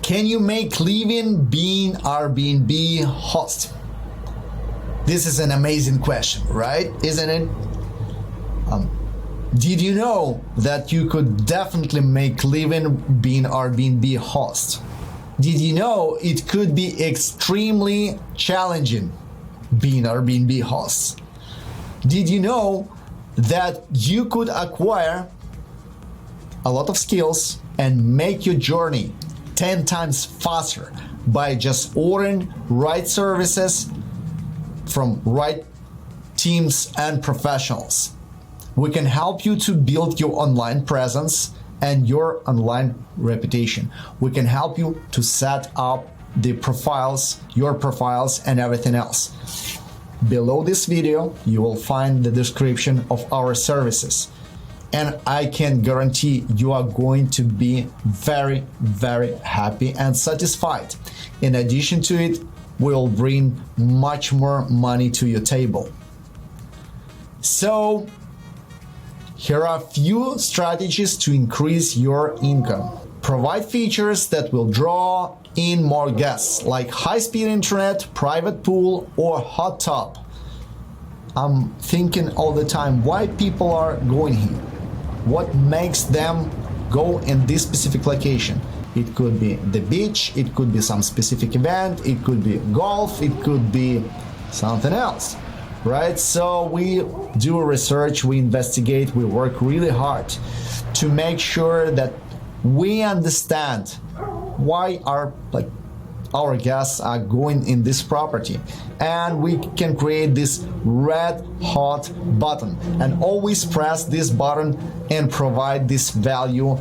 Can you make living being Airbnb host? This is an amazing question, right? Isn't it? Did you know that you could definitely make living being Airbnb host? Did you know it could be extremely challenging being Airbnb host? Did you know that you could acquire a lot of skills and make your journey 10 times faster by just ordering right services from right teams and professionals? We can help you to build your online presence and your online reputation. We can help you to set up the profiles, your profiles, and everything else. Below this video, you will find the description of our services. And I can guarantee you are going to be very, very happy and satisfied. In addition to it, we'll bring much more money to your table. So, here are a few strategies to increase your income. Provide features that will draw in more guests, like high-speed internet, private pool, or hot tub. I'm thinking all the time why people are going here. What makes them go in this specific location? It could be the beach, it could be some specific event, it could be golf, it could be something else, right? So we do research, we investigate, we work really hard to make sure that we understand why our guests are going in this property, and we can create this red hot button and always press this button and provide this value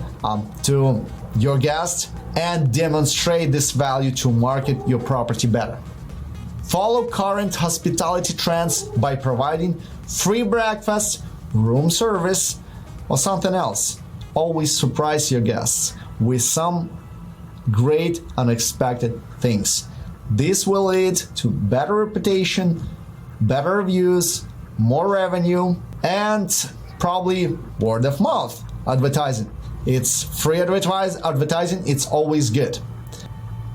to your guests and demonstrate this value to market your property better. Follow current hospitality trends by providing free breakfast, room service, or something else. Always surprise your guests with some great unexpected things. This will lead to better reputation, better reviews, more revenue, and probably word of mouth advertising. It's free advertising, it's always good.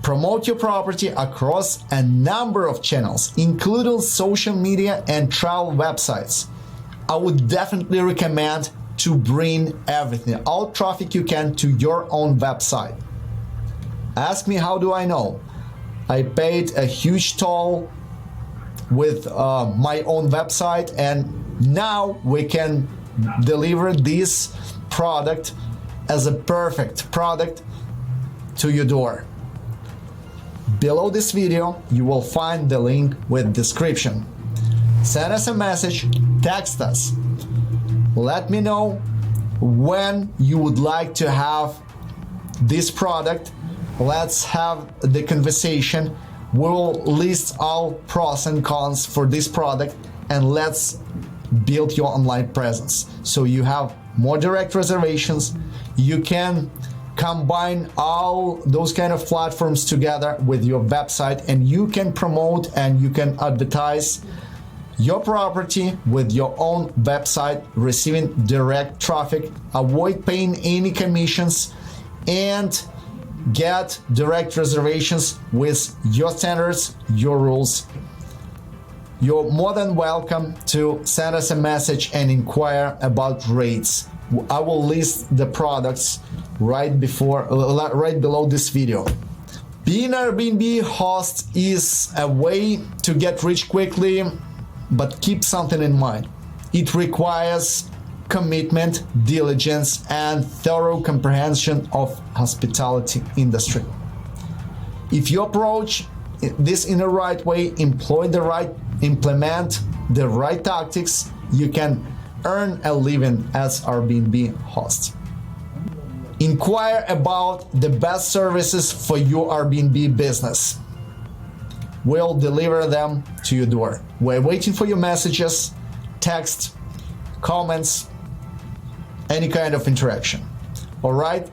Promote your property across a number of channels, including social media and travel websites. I would definitely recommend to bring everything, all traffic you can, to your own website. Ask me, how do I know? I paid a huge toll with my own website, and now we can deliver this product as a perfect product to your door. Below this video, you will find the link with description. Send us a message, text us. Let me know when you would like to have this product. Let's have the conversation. We'll list all pros and cons for this product, and let's build your online presence so you have more direct reservations. You can combine all those kind of platforms together with your website, and you can promote and you can advertise your property with your own website, receiving direct traffic, avoid paying any commissions, and get direct reservations with your standards, your rules. You're more than welcome to send us a message and inquire about rates. I will list the products right below this video. Being an Airbnb host is a way to get rich quickly, but keep something in mind. It requires commitment, diligence, and thorough comprehension of hospitality industry. If you approach this in the right way, implement the right tactics, you can earn a living as Airbnb host. Inquire about the best services for your Airbnb business. We'll deliver them to your door. We're waiting for your messages, text, comments, any kind of interaction. All right?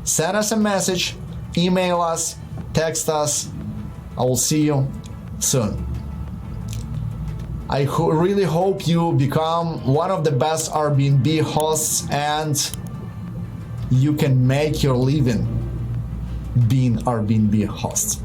Send us a message, email us, text us. I will see you soon. I really hope you become one of the best Airbnb hosts and you can make your living being Airbnb hosts.